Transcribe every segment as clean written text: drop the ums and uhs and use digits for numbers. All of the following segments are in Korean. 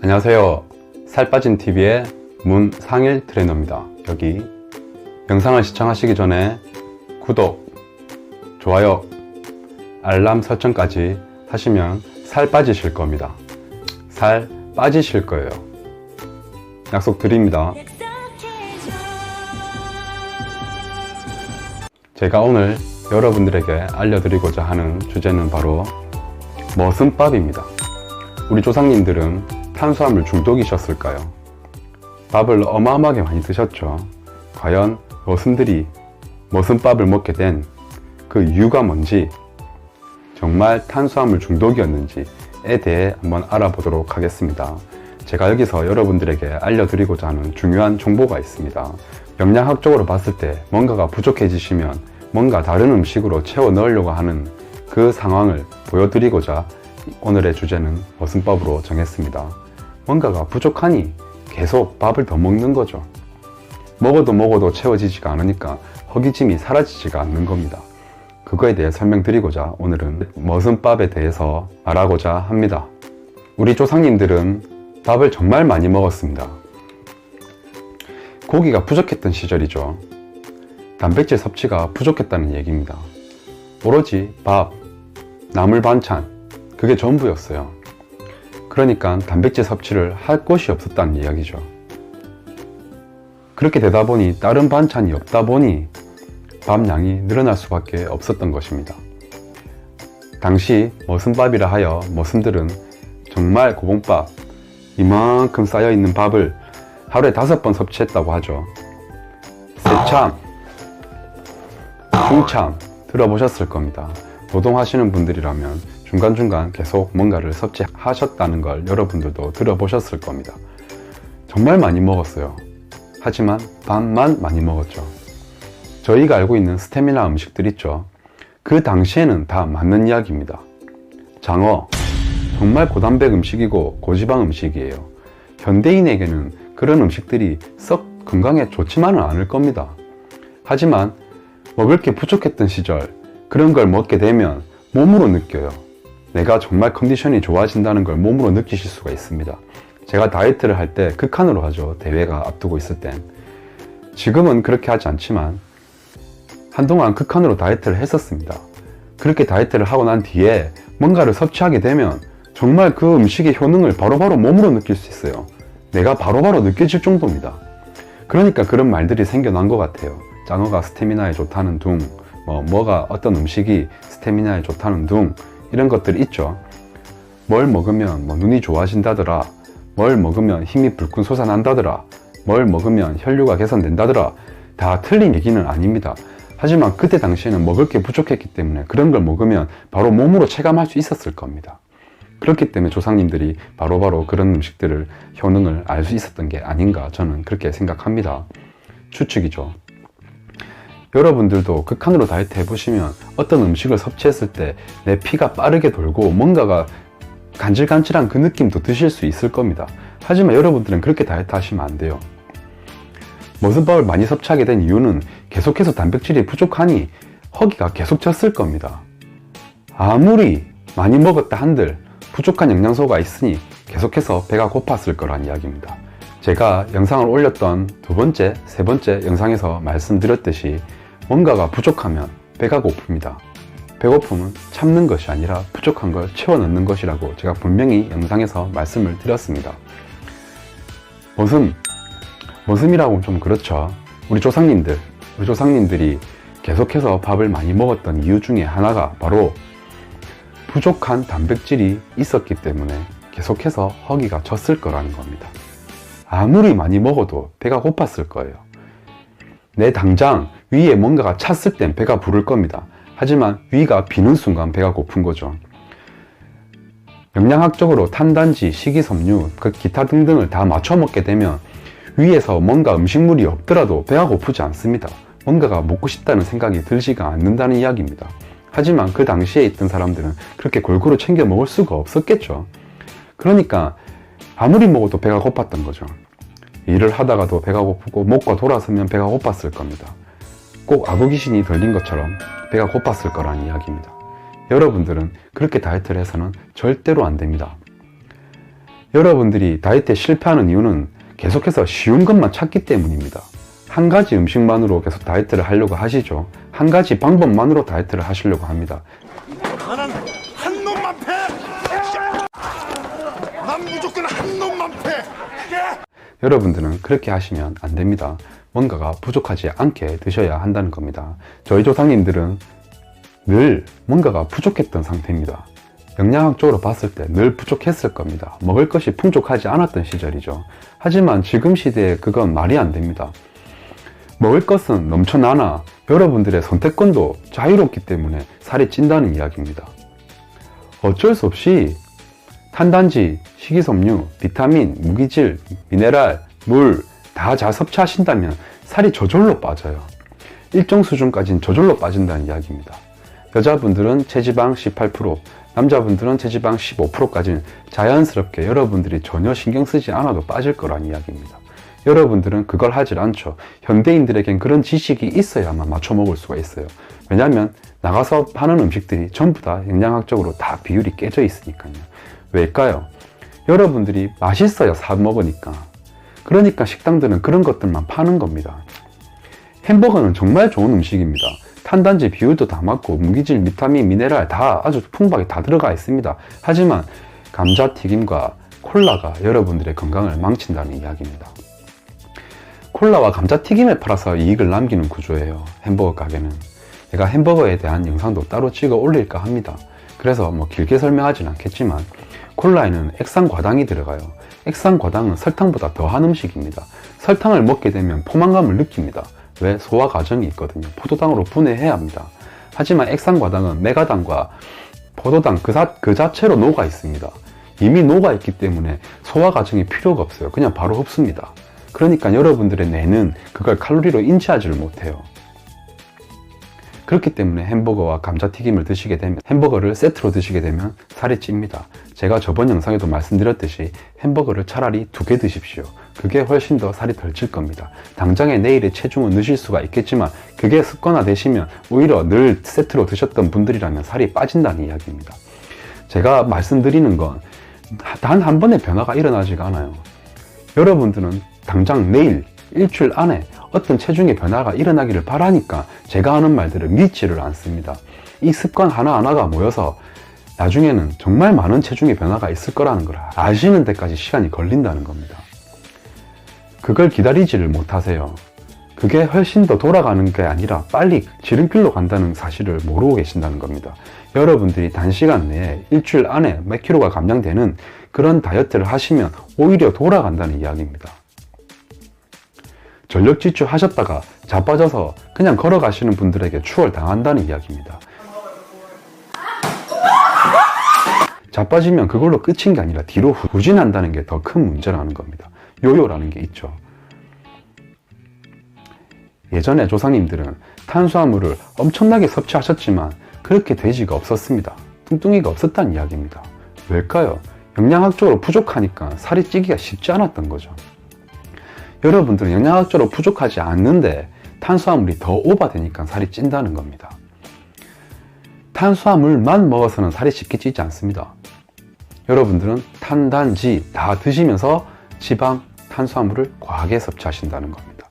안녕하세요. 살빠진TV의 문상일 트레이너입니다. 여기 영상을 시청하시기 전에 구독, 좋아요, 알람 설정까지 하시면 살 빠지실 겁니다. 살 빠지실 거예요. 약속드립니다. 제가 오늘 여러분들에게 알려드리고자 하는 주제는 바로 머슴밥입니다. 우리 조상님들은 탄수화물 중독이셨을까요? 밥을 어마어마하게 많이 드셨죠. 과연 머슴들이 머슴밥을 먹게 된 그 이유가 뭔지, 정말 탄수화물 중독이었는지에 대해 한번 알아보도록 하겠습니다. 제가 여기서 여러분들에게 알려드리고자 하는 중요한 정보가 있습니다. 영양학적으로 봤을 때 뭔가가 부족해지시면 뭔가 다른 음식으로 채워 넣으려고 하는 그 상황을 보여드리고자 오늘의 주제는 머슴밥으로 정했습니다. 뭔가가 부족하니 계속 밥을 더 먹는 거죠. 먹어도 채워지지가 않으니까 허기짐이 사라지지가 않는 겁니다. 그거에 대해 설명드리고자 오늘은 머슴밥에 대해서 말하고자 합니다. 우리 조상님들은 밥을 정말 많이 먹었습니다. 고기가 부족했던 시절이죠. 단백질 섭취가 부족했다는 얘기입니다. 오로지 밥, 나물 반찬, 그게 전부였어요. 그러니까 단백질 섭취를 할 것이 없었다는 이야기죠. 그렇게 되다 보니 다른 반찬이 없다 보니 밥 양이 늘어날 수밖에 없었던 것입니다. 당시 머슴밥이라 하여 머슴들은 정말 고봉밥, 이만큼 쌓여있는 밥을 하루에 5번 섭취했다고 하죠. 새참, 중참 들어보셨을 겁니다. 노동하시는 분들이라면 중간중간 계속 뭔가를 섭취하셨다는 걸 여러분들도 들어보셨을 겁니다. 정말 많이 먹었어요. 하지만 밥만 많이 먹었죠. 저희가 알고 있는 스태미나 음식들 있죠. 그 당시에는 다 맞는 이야기입니다. 장어, 정말 고단백 음식이고 고지방 음식이에요. 현대인에게는 그런 음식들이 썩 건강에 좋지만은 않을 겁니다. 하지만 먹을 게 부족했던 시절, 그런 걸 먹게 되면 몸으로 느껴요. 내가 정말 컨디션이 좋아진다는 걸 몸으로 느끼실 수가 있습니다. 제가 다이어트를 할 때 극한으로 하죠. 대회가 앞두고 있을 땐. 지금은 그렇게 하지 않지만 한동안 극한으로 다이어트를 했었습니다. 그렇게 다이어트를 하고 난 뒤에 뭔가를 섭취하게 되면 정말 그 음식의 효능을 바로바로 몸으로 느낄 수 있어요. 내가 바로바로 느껴질 정도입니다. 그러니까 그런 말들이 생겨난 것 같아요. 장어가 스태미나에 좋다는 둥, 뭐가 어떤 음식이 스태미나에 좋다는 둥, 이런 것들이 있죠. 뭘 먹으면 눈이 좋아진다더라, 뭘 먹으면 힘이 불끈 솟아난다더라, 뭘 먹으면 혈류가 개선된다더라. 다 틀린 얘기는 아닙니다. 하지만 그때 당시에는 먹을 게 부족했기 때문에 그런 걸 먹으면 바로 몸으로 체감할 수 있었을 겁니다. 그렇기 때문에 조상님들이 바로바로 그런 음식들을 효능을 알 수 있었던 게 아닌가, 저는 그렇게 생각합니다. 추측이죠. 여러분들도 극한으로 다이어트 해보시면 어떤 음식을 섭취했을 때 내 피가 빠르게 돌고 뭔가가 간질간질한 그 느낌도 드실 수 있을 겁니다. 하지만 여러분들은 그렇게 다이어트 하시면 안 돼요. 머슴밥을 많이 섭취하게 된 이유는 계속해서 단백질이 부족하니 허기가 계속 찼을 겁니다. 아무리 많이 먹었다 한들 부족한 영양소가 있으니 계속해서 배가 고팠을 거란 이야기입니다. 제가 영상을 올렸던 두 번째, 세 번째 영상에서 말씀드렸듯이 뭔가가 부족하면 배가 고픕니다. 배고픔은 참는 것이 아니라 부족한 걸 채워 넣는 것이라고 제가 분명히 영상에서 말씀을 드렸습니다. 머슴이라고 좀 그렇죠. 우리 조상님들이 계속해서 밥을 많이 먹었던 이유 중에 하나가 바로 부족한 단백질이 있었기 때문에 계속해서 허기가 졌을 거라는 겁니다. 아무리 많이 먹어도 배가 고팠을 거예요. 내 당장 위에 뭔가가 찼을 땐 배가 부를 겁니다. 하지만 위가 비는 순간 배가 고픈 거죠. 영양학적으로 탄단지, 식이섬유, 기타 등등을 다 맞춰 먹게 되면 위에서 뭔가 음식물이 없더라도 배가 고프지 않습니다. 뭔가가 먹고 싶다는 생각이 들지가 않는다는 이야기입니다. 하지만 그 당시에 있던 사람들은 그렇게 골고루 챙겨 먹을 수가 없었겠죠. 그러니까 아무리 먹어도 배가 고팠던 거죠. 일을 하다가도 배가 고프고 먹고 돌아서면 배가 고팠을 겁니다. 꼭 아구귀신이 들린 것처럼 배가 고팠을 거라는 이야기입니다. 여러분들은 그렇게 다이어트를 해서는 절대로 안 됩니다. 여러분들이 다이어트에 실패하는 이유는 계속해서 쉬운 것만 찾기 때문입니다. 한 가지 음식만으로 계속 다이어트를 하려고 하시죠. 한 가지 방법만으로 다이어트를 하시려고 합니다. 나는 한 놈만 패! 난 무조건 한 놈만 패! 여러분들은 그렇게 하시면 안 됩니다. 뭔가가 부족하지 않게 드셔야 한다는 겁니다. 저희 조상님들은 늘 뭔가가 부족했던 상태입니다. 영양학적으로 봤을 때 늘 부족했을 겁니다. 먹을 것이 풍족하지 않았던 시절이죠. 하지만 지금 시대에 그건 말이 안 됩니다. 먹을 것은 넘쳐나나 여러분들의 선택권도 자유롭기 때문에 살이 찐다는 이야기입니다. 어쩔 수 없이 탄단지, 식이섬유, 비타민, 무기질, 미네랄, 물 다 잘 섭취하신다면 살이 저절로 빠져요. 일정 수준까지는 저절로 빠진다는 이야기입니다. 여자분들은 체지방 18%, 남자분들은 체지방 15%까지는 자연스럽게 여러분들이 전혀 신경 쓰지 않아도 빠질 거란 이야기입니다. 여러분들은 그걸 하질 않죠. 현대인들에겐 그런 지식이 있어야만 맞춰 먹을 수가 있어요. 왜냐하면 나가서 파는 음식들이 전부 다 영양학적으로 다 비율이 깨져 있으니까요. 왜일까요? 여러분들이 맛있어야 사 먹으니까. 그러니까 식당들은 그런 것들만 파는 겁니다. 햄버거는 정말 좋은 음식입니다. 탄단지 비율도 다 맞고 무기질, 비타민, 미네랄 다 아주 풍부하게 다 들어가 있습니다. 하지만 감자튀김과 콜라가 여러분들의 건강을 망친다는 이야기입니다. 콜라와 감자튀김을 팔아서 이익을 남기는 구조예요. 햄버거 가게는. 제가 햄버거에 대한 영상도 따로 찍어 올릴까 합니다. 그래서 길게 설명하진 않겠지만 콜라에는 액상과당이 들어가요. 액상과당은 설탕보다 더한 음식입니다. 설탕을 먹게 되면 포만감을 느낍니다. 왜? 소화 과정이 있거든요. 포도당으로 분해해야 합니다. 하지만 액상과당은 메가당과 포도당 그 자체로 녹아 있습니다. 이미 녹아 있기 때문에 소화 과정이 필요가 없어요. 그냥 바로 흡수입니다. 그러니까 여러분들의 뇌는 그걸 칼로리로 인지하지를 못해요. 그렇기 때문에 햄버거와 감자튀김을 드시게 되면, 햄버거를 세트로 드시게 되면 살이 찝니다. 제가 저번 영상에도 말씀드렸듯이 햄버거를 차라리 2개 드십시오. 그게 훨씬 더 살이 덜 찔 겁니다. 당장에 내일의 체중은 넣으실 수가 있겠지만 그게 습관화 되시면 오히려 늘 세트로 드셨던 분들이라면 살이 빠진다는 이야기입니다. 제가 말씀드리는 건 단 한 번의 변화가 일어나지가 않아요. 여러분들은 당장 내일, 일주일 안에 어떤 체중의 변화가 일어나기를 바라니까 제가 하는 말들을 믿지를 않습니다. 이 습관 하나하나가 모여서 나중에는 정말 많은 체중의 변화가 있을 거라는 걸 아시는 데까지 시간이 걸린다는 겁니다. 그걸 기다리지를 못하세요. 그게 훨씬 더 돌아가는 게 아니라 빨리 지름길로 간다는 사실을 모르고 계신다는 겁니다. 여러분들이 단시간 내에 일주일 안에 몇 킬로가 감량되는 그런 다이어트를 하시면 오히려 돌아간다는 이야기입니다. 전력 질주 하셨다가 자빠져서 그냥 걸어가시는 분들에게 추월당한다는 이야기입니다. 자빠지면 그걸로 끝인 게 아니라 뒤로 후진한다는 게 더 큰 문제라는 겁니다. 요요라는 게 있죠. 예전에 조상님들은 탄수화물을 엄청나게 섭취하셨지만 그렇게 돼지가 없었습니다. 뚱뚱이가 없었다는 이야기입니다. 왜일까요? 영양학적으로 부족하니까 살이 찌기가 쉽지 않았던 거죠. 여러분들은 영양학적으로 부족하지 않는데 탄수화물이 더 오버되니까 살이 찐다는 겁니다. 탄수화물만 먹어서는 살이 쉽게 찌지 않습니다. 여러분들은 탄단지 다 드시면서 지방, 탄수화물을 과하게 섭취하신다는 겁니다.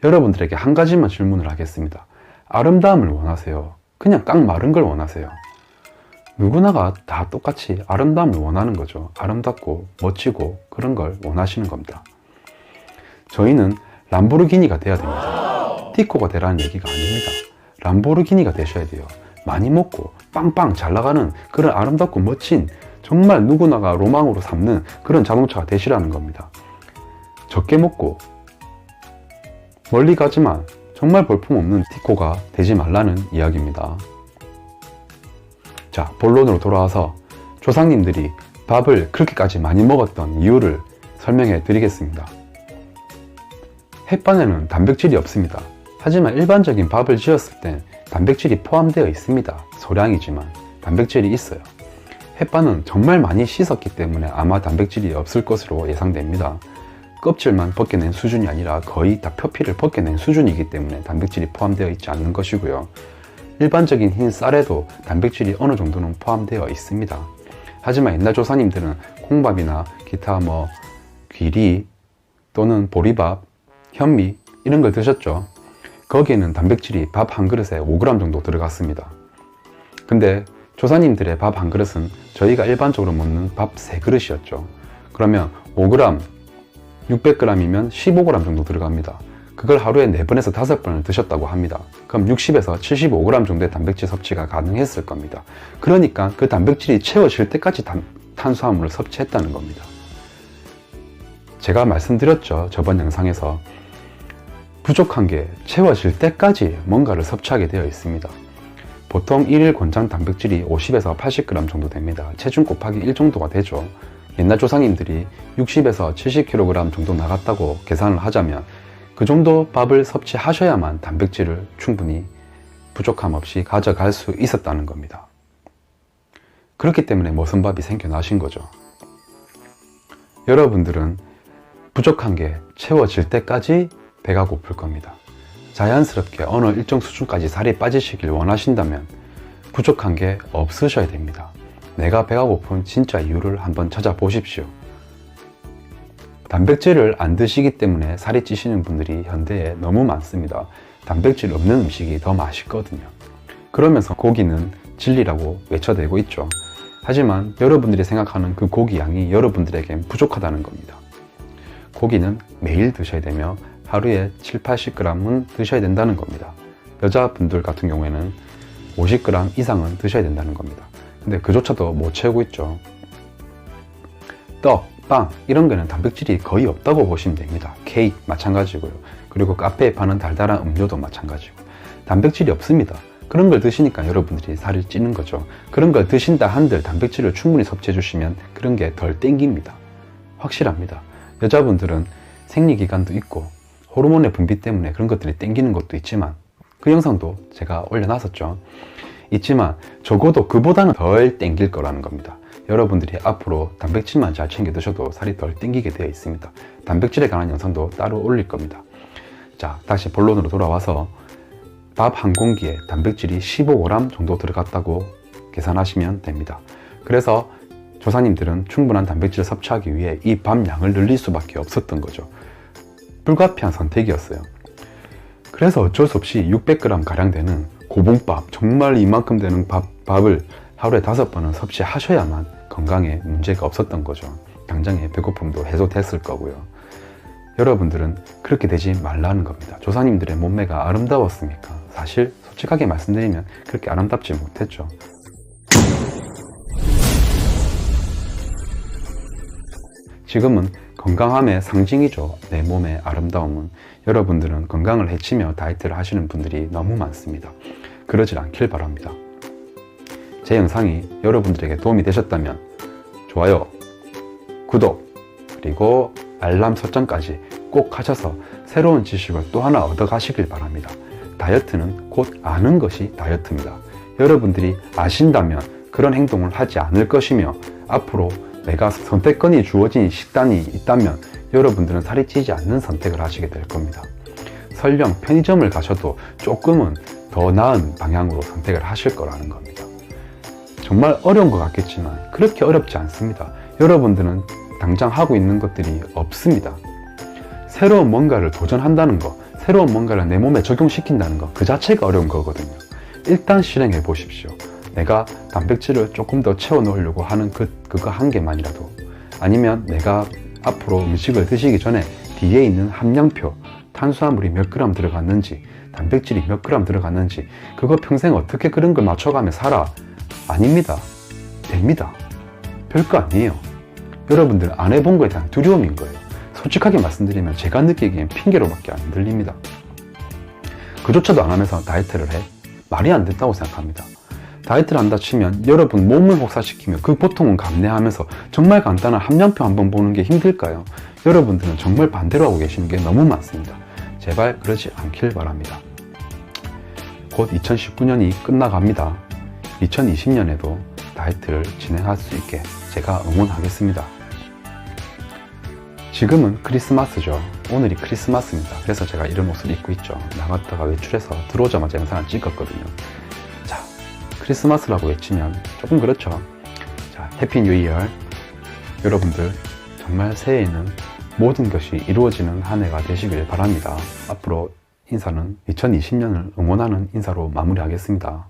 여러분들에게 한 가지만 질문을 하겠습니다. 아름다움을 원하세요? 그냥 깡 마른 걸 원하세요? 누구나가 다 똑같이 아름다움을 원하는 거죠. 아름답고 멋지고 그런 걸 원하시는 겁니다. 저희는 람보르기니가 돼야 됩니다. 티코가 되라는 얘기가 아닙니다. 람보르기니가 되셔야 돼요. 많이 먹고 빵빵 잘 나가는 그런 아름답고 멋진, 정말 누구나가 로망으로 삼는 그런 자동차가 되시라는 겁니다. 적게 먹고 멀리 가지만 정말 볼품없는 티코가 되지 말라는 이야기입니다. 자, 본론으로 돌아와서 조상님들이 밥을 그렇게까지 많이 먹었던 이유를 설명해 드리겠습니다. 햇반에는 단백질이 없습니다. 하지만 일반적인 밥을 지었을 땐 단백질이 포함되어 있습니다. 소량이지만 단백질이 있어요. 햇반은 정말 많이 씻었기 때문에 아마 단백질이 없을 것으로 예상됩니다. 껍질만 벗겨낸 수준이 아니라 거의 다 표피를 벗겨낸 수준이기 때문에 단백질이 포함되어 있지 않는 것이고요. 일반적인 흰 쌀에도 단백질이 어느 정도는 포함되어 있습니다. 하지만 옛날 조상님들은 콩밥이나 기타 귀리 또는 보리밥, 현미 이런 걸 드셨죠. 거기에는 단백질이 밥 한 그릇에 5g 정도 들어갔습니다. 근데 조사님들의 밥 한 그릇은 저희가 일반적으로 먹는 밥 3그릇이었죠. 그러면 5g, 600g이면 15g 정도 들어갑니다. 그걸 하루에 4번에서 5번을 드셨다고 합니다. 그럼 60에서 75g 정도의 단백질 섭취가 가능했을 겁니다. 그러니까 그 단백질이 채워질 때까지 탄수화물을 섭취했다는 겁니다. 제가 말씀드렸죠. 저번 영상에서 부족한 게 채워질 때까지 뭔가를 섭취하게 되어 있습니다. 보통 1일 권장 단백질이 50에서 80g 정도 됩니다. 체중 곱하기 1 정도가 되죠. 옛날 조상님들이 60에서 70kg 정도 나갔다고 계산을 하자면 그 정도 밥을 섭취하셔야만 단백질을 충분히 부족함 없이 가져갈 수 있었다는 겁니다. 그렇기 때문에 머슴밥이 생겨나신 거죠. 여러분들은 부족한 게 채워질 때까지 배가 고플 겁니다. 자연스럽게 어느 일정 수준까지 살이 빠지시길 원하신다면 부족한 게 없으셔야 됩니다. 내가 배가 고픈 진짜 이유를 한번 찾아보십시오. 단백질을 안 드시기 때문에 살이 찌시는 분들이 현대에 너무 많습니다. 단백질 없는 음식이 더 맛있거든요. 그러면서 고기는 진리라고 외쳐대고 있죠. 하지만 여러분들이 생각하는 그 고기 양이 여러분들에겐 부족하다는 겁니다. 고기는 매일 드셔야 되며 하루에 7, 80g은 드셔야 된다는 겁니다. 여자분들 같은 경우에는 50g 이상은 드셔야 된다는 겁니다. 근데 그조차도 못 채우고 있죠. 떡, 빵 이런 거는 단백질이 거의 없다고 보시면 됩니다. 케이크 마찬가지고요. 그리고 카페에 파는 달달한 음료도 마찬가지고 단백질이 없습니다. 그런 걸 드시니까 여러분들이 살이 찌는 거죠. 그런 걸 드신다 한들 단백질을 충분히 섭취해 주시면 그런 게 덜 땡깁니다. 확실합니다. 여자분들은 생리기간도 있고 호르몬의 분비 때문에 그런 것들이 땡기는 것도 있지만 그 영상도 제가 올려놨었죠. 있지만 적어도 그보다는 덜 땡길 거라는 겁니다. 여러분들이 앞으로 단백질만 잘 챙겨 드셔도 살이 덜 땡기게 되어 있습니다. 단백질에 관한 영상도 따로 올릴 겁니다. 자, 다시 본론으로 돌아와서 밥 한 공기에 단백질이 15g 정도 들어갔다고 계산하시면 됩니다. 그래서 조사님들은 충분한 단백질을 섭취하기 위해 이 밥 양을 늘릴 수밖에 없었던 거죠. 불가피한 선택이었어요. 그래서 어쩔 수 없이 600g 가량 되는 고봉밥, 정말 이만큼 되는 밥을 하루에 5번은 섭취하셔야만 건강에 문제가 없었던 거죠. 당장의 배고픔도 해소됐을 거고요. 여러분들은 그렇게 되지 말라는 겁니다. 조상님들의 몸매가 아름다웠습니까? 사실 솔직하게 말씀드리면 그렇게 아름답지 못했죠. 지금은 건강함의 상징이죠. 내 몸의 아름다움은. 여러분들은 건강을 해치며 다이어트를 하시는 분들이 너무 많습니다. 그러질 않길 바랍니다. 제 영상이 여러분들에게 도움이 되셨다면 좋아요, 구독, 그리고 알람 설정까지 꼭 하셔서 새로운 지식을 또 하나 얻어 가시길 바랍니다. 다이어트는 곧 아는 것이 다이어트입니다. 여러분들이 아신다면 그런 행동을 하지 않을 것이며 앞으로 내가 선택권이 주어진 식단이 있다면 여러분들은 살이 찌지 않는 선택을 하시게 될 겁니다. 설령 편의점을 가셔도 조금은 더 나은 방향으로 선택을 하실 거라는 겁니다. 정말 어려운 것 같겠지만 그렇게 어렵지 않습니다. 여러분들은 당장 하고 있는 것들이 없습니다. 새로운 뭔가를 도전한다는 것, 새로운 뭔가를 내 몸에 적용시킨다는 것, 그 자체가 어려운 거거든요. 일단 실행해 보십시오. 내가 단백질을 조금 더 채워 넣으려고 하는 그거 한 개만이라도, 아니면 내가 앞으로 음식을 드시기 전에 뒤에 있는 함량표, 탄수화물이 몇 그램 들어갔는지, 단백질이 몇 그램 들어갔는지, 그거 평생 어떻게 그런 걸 맞춰가며 살아? 아닙니다. 됩니다. 별거 아니에요. 여러분들 안 해본 거에 대한 두려움인 거예요. 솔직하게 말씀드리면 제가 느끼기엔 핑계로밖에 안 들립니다. 그조차도 안 하면서 다이어트를 해? 말이 안 된다고 생각합니다. 다이어트를 한다 치면 여러분 몸을 혹사시키며 그 고통은 감내하면서 정말 간단한 함량표 한번 보는 게 힘들까요? 여러분들은 정말 반대로 하고 계시는 게 너무 많습니다. 제발 그러지 않길 바랍니다. 곧 2019년이 끝나갑니다. 2020년에도 다이어트를 진행할 수 있게 제가 응원하겠습니다. 지금은 크리스마스죠. 오늘이 크리스마스입니다. 그래서 제가 이런 옷을 입고 있죠. 나갔다가 외출해서 들어오자마자 영상을 찍었거든요. 자, 크리스마스라고 외치면 조금 그렇죠. 자, 해피 뉴 이어. 여러분들 정말 새해에는 모든 것이 이루어지는 한 해가 되시길 바랍니다. 앞으로 인사는 2020년을 응원하는 인사로 마무리하겠습니다.